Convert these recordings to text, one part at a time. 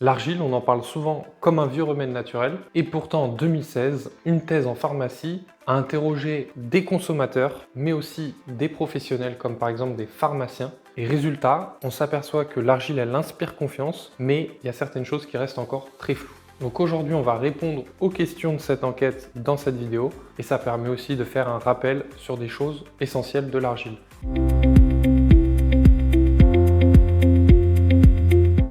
L'argile, on en parle souvent comme un vieux remède naturel, et pourtant en 2016, une thèse en pharmacie a interrogé des consommateurs, mais aussi des professionnels comme par exemple des pharmaciens. Et résultat, on s'aperçoit que l'argile, elle inspire confiance, mais il y a certaines choses qui restent encore très floues. Donc aujourd'hui, on va répondre aux questions de cette enquête dans cette vidéo, et ça permet aussi de faire un rappel sur des choses essentielles de l'argile.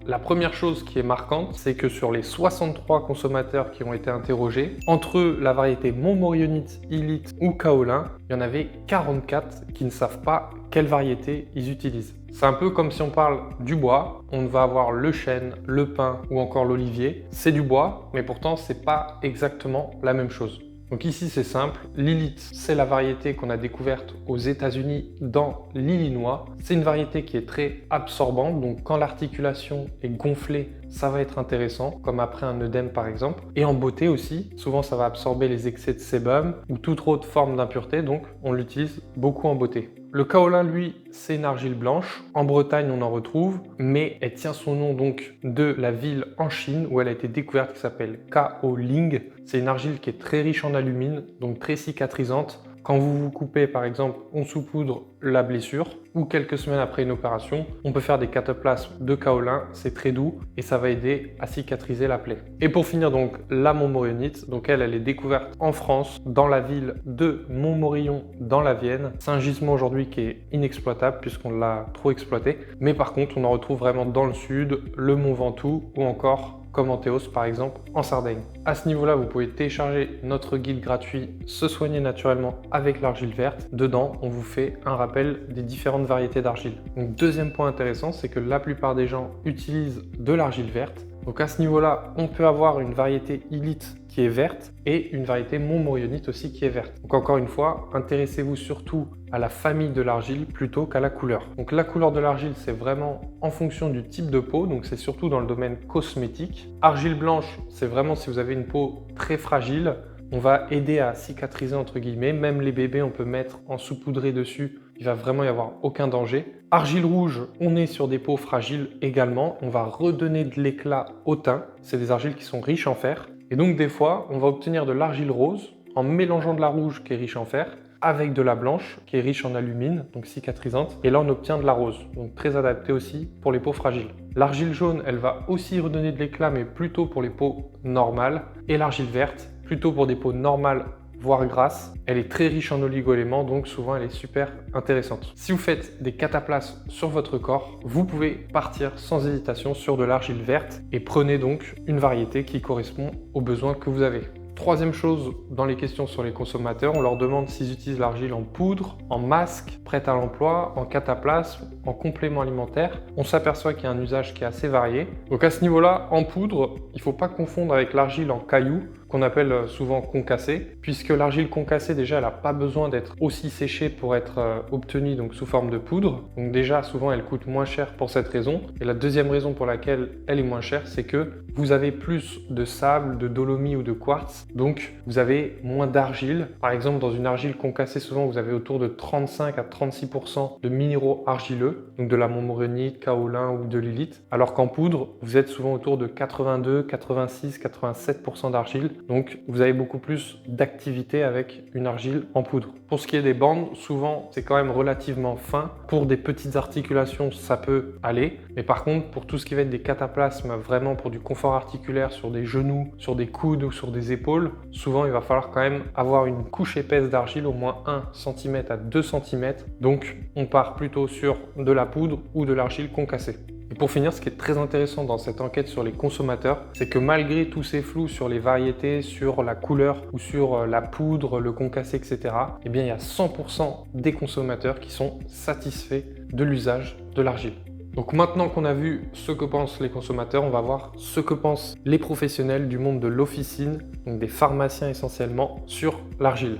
La première chose qui est marquante, c'est que sur les 63 consommateurs qui ont été interrogés, entre eux, la variété montmorillonite, illite ou kaolin, il y en avait 44 qui ne savent pas quelle variété ils utilisent. C'est un peu comme si on parle du bois, on va avoir le chêne, le pin ou encore l'olivier. C'est du bois, mais pourtant c'est pas exactement la même chose. Donc ici c'est simple, l'Illite, c'est la variété qu'on a découverte aux États-Unis dans l'Illinois. C'est une variété qui est très absorbante, donc quand l'articulation est gonflée, ça va être intéressant, comme après un œdème par exemple. Et en beauté aussi, souvent ça va absorber les excès de sébum ou toute autre forme d'impureté, donc on l'utilise beaucoup en beauté. Le kaolin, lui, c'est une argile blanche. En Bretagne, on en retrouve, mais elle tient son nom donc de la ville en Chine où elle a été découverte qui s'appelle Kaoling. C'est une argile qui est très riche en alumine, donc très cicatrisante. Quand vous vous coupez, par exemple, on saupoudre la blessure ou quelques semaines après une opération, on peut faire des cataplasmes de kaolin, c'est très doux et ça va aider à cicatriser la plaie. Et pour finir donc, la montmorillonite, donc elle est découverte en France, dans la ville de Montmorillon, dans la Vienne. C'est un gisement aujourd'hui qui est inexploitable puisqu'on l'a trop exploité. Mais par contre, on en retrouve vraiment dans le sud, le Mont Ventoux ou encore comme en Théos par exemple en Sardaigne. À ce niveau-là, vous pouvez télécharger notre guide gratuit Se soigner naturellement avec l'argile verte. Dedans, on vous fait un rappel des différentes variétés d'argile. Donc deuxième point intéressant, c'est que la plupart des gens utilisent de l'argile verte. Donc à ce niveau-là, on peut avoir une variété illite qui est verte et une variété montmorillonite aussi qui est verte. Donc encore une fois, intéressez-vous surtout à la famille de l'argile plutôt qu'à la couleur. Donc la couleur de l'argile, c'est vraiment en fonction du type de peau, donc c'est surtout dans le domaine cosmétique. Argile blanche, c'est vraiment si vous avez une peau très fragile, on va aider à cicatriser entre guillemets. Même les bébés, on peut mettre en saupoudré dessus. Il va vraiment y avoir aucun danger. Argile rouge, on est sur des peaux fragiles également. On va redonner de l'éclat au teint. C'est des argiles qui sont riches en fer. Et donc des fois, on va obtenir de l'argile rose en mélangeant de la rouge qui est riche en fer avec de la blanche qui est riche en alumine, donc cicatrisante. Et là, on obtient de la rose, donc très adapté aussi pour les peaux fragiles. L'argile jaune, elle va aussi redonner de l'éclat, mais plutôt pour les peaux normales. Et l'argile verte, plutôt pour des peaux normales, voire grasses. Elle est très riche en oligo-éléments, donc souvent elle est super intéressante. Si vous faites des cataplasmes sur votre corps, vous pouvez partir sans hésitation sur de l'argile verte et prenez donc une variété qui correspond aux besoins que vous avez. Troisième chose dans les questions sur les consommateurs, on leur demande s'ils utilisent l'argile en poudre, en masque, prête à l'emploi, en cataplasme, en complément alimentaire. On s'aperçoit qu'il y a un usage qui est assez varié. Donc à ce niveau-là, en poudre, il ne faut pas confondre avec l'argile en cailloux, qu'on appelle souvent concassée, puisque l'argile concassée, déjà, elle n'a pas besoin d'être aussi séchée pour être obtenue donc, sous forme de poudre. Donc déjà, souvent, elle coûte moins cher pour cette raison. Et la deuxième raison pour laquelle elle est moins chère, c'est que vous avez plus de sable, de dolomie ou de quartz, donc vous avez moins d'argile. Par exemple, dans une argile concassée, souvent, vous avez autour de 35 à 36% de minéraux argileux, donc de la montmorillonite, kaolin ou de l'illite, alors qu'en poudre, vous êtes souvent autour de 82, 86, 87% d'argile. Donc vous avez beaucoup plus d'activité avec une argile en poudre. Pour ce qui est des bandes, souvent c'est quand même relativement fin. Pour des petites articulations, ça peut aller. Mais par contre, pour tout ce qui va être des cataplasmes, vraiment pour du confort articulaire sur des genoux, sur des coudes ou sur des épaules, souvent il va falloir quand même avoir une couche épaisse d'argile, au moins 1 cm à 2 cm. Donc on part plutôt sur de la poudre ou de l'argile concassée. Et pour finir, ce qui est très intéressant dans cette enquête sur les consommateurs, c'est que malgré tous ces flous sur les variétés, sur la couleur ou sur la poudre, le concassé, etc., eh bien, il y a 100% des consommateurs qui sont satisfaits de l'usage de l'argile. Donc maintenant qu'on a vu ce que pensent les consommateurs, on va voir ce que pensent les professionnels du monde de l'officine, donc des pharmaciens essentiellement, sur l'argile.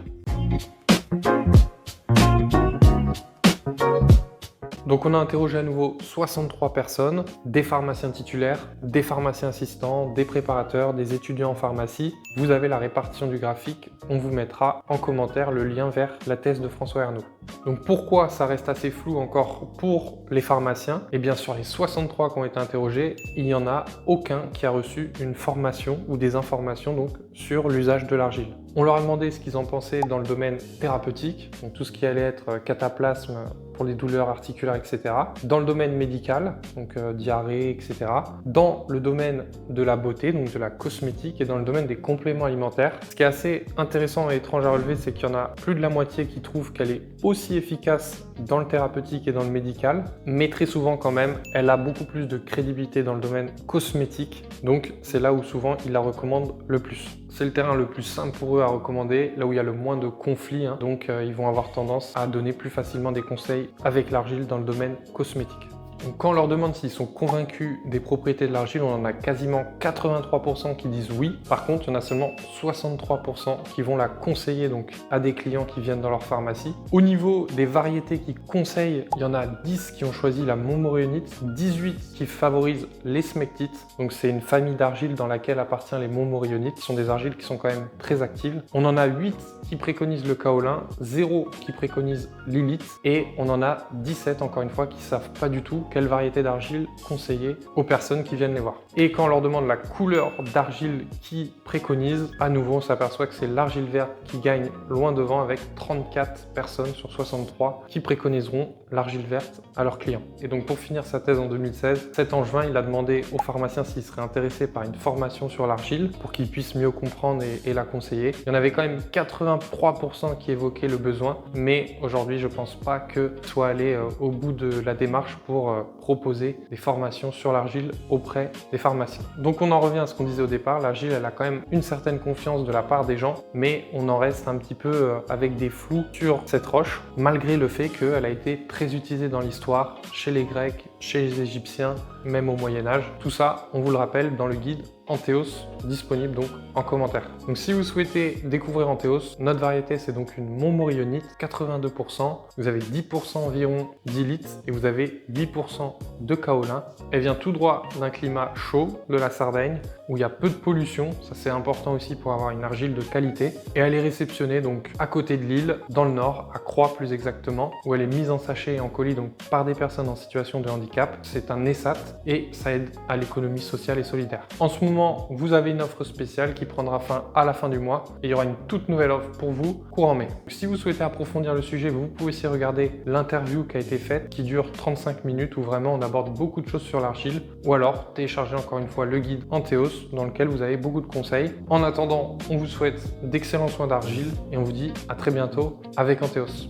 Donc on a interrogé à nouveau 63 personnes, des pharmaciens titulaires, des pharmaciens assistants, des préparateurs, des étudiants en pharmacie. Vous avez la répartition du graphique, on vous mettra en commentaire le lien vers la thèse de François Ernoult. Donc pourquoi ça reste assez flou encore pour les pharmaciens? Eh bien sur les 63 qui ont été interrogés, il n'y en a aucun qui a reçu une formation ou des informations donc sur l'usage de l'argile. On leur a demandé ce qu'ils en pensaient dans le domaine thérapeutique, donc tout ce qui allait être cataplasme pour les douleurs articulaires, etc. Dans le domaine médical, donc diarrhée, etc. Dans le domaine de la beauté, donc de la cosmétique, et dans le domaine des compléments alimentaires. Ce qui est assez intéressant et étrange à relever, c'est qu'il y en a plus de la moitié qui trouvent qu'elle est aussi efficace dans le thérapeutique et dans le médical, mais très souvent quand même, elle a beaucoup plus de crédibilité dans le domaine cosmétique, donc c'est là où souvent ils la recommandent le plus. C'est le terrain le plus simple pour eux à recommander, là où il y a le moins de conflits, donc ils vont avoir tendance à donner plus facilement des conseils avec l'argile dans le domaine cosmétique. Donc quand on leur demande s'ils sont convaincus des propriétés de l'argile, on en a quasiment 83% qui disent oui. Par contre, il y en a seulement 63% qui vont la conseiller donc à des clients qui viennent dans leur pharmacie. Au niveau des variétés qu'ils conseillent, il y en a 10 qui ont choisi la montmorillonite, 18 qui favorisent les smectites. Donc c'est une famille d'argiles dans laquelle appartient les montmorillonites. Ce sont des argiles qui sont quand même très actives. On en a 8 qui préconisent le kaolin, 0 qui préconise l'ilite et on en a 17 encore une fois qui savent pas du tout quelle variété d'argile conseiller aux personnes qui viennent les voir. Et quand on leur demande la couleur d'argile qui préconise, à nouveau on s'aperçoit que c'est l'argile verte qui gagne loin devant avec 34 personnes sur 63 qui préconiseront l'argile verte à leurs clients. Et donc pour finir sa thèse en 2016, cet angevin il a demandé aux pharmaciens s'ils seraient intéressés par une formation sur l'argile pour qu'ils puissent mieux comprendre et la conseiller. Il y en avait quand même 83% qui évoquaient le besoin, mais aujourd'hui je pense pas que soit allé au bout de la démarche pour proposer des formations sur l'argile auprès des pharmaciens. Donc on en revient à ce qu'on disait au départ, l'argile elle a quand même une certaine confiance de la part des gens, mais on en reste un petit peu avec des flous sur cette roche, malgré le fait qu'elle a été très utilisée dans l'histoire, chez les Grecs, chez les Égyptiens, même au Moyen-Âge. Tout ça, on vous le rappelle dans le guide Antheos, disponible donc en commentaire. Donc si vous souhaitez découvrir Antheos, notre variété c'est donc une montmorillonite, 82%, vous avez 10% environ d'ilite et vous avez 10% de kaolin. Elle vient tout droit d'un climat chaud de la Sardaigne où il y a peu de pollution, ça c'est important aussi pour avoir une argile de qualité, et elle est réceptionnée donc à côté de l'île, dans le nord, à Croix plus exactement, où elle est mise en sachet et en colis donc par des personnes en situation de handicap. C'est un ESAT et ça aide à l'économie sociale et solidaire. En ce moment, vous avez une offre spéciale qui prendra fin à la fin du mois et il y aura une toute nouvelle offre pour vous courant mai. Si vous souhaitez approfondir le sujet, vous pouvez aussi regarder l'interview qui a été faite, qui dure 35 minutes où vraiment on aborde beaucoup de choses sur l'argile, ou alors télécharger encore une fois le guide Antheos dans lequel vous avez beaucoup de conseils. En attendant, on vous souhaite d'excellents soins d'argile et on vous dit à très bientôt avec Antheos.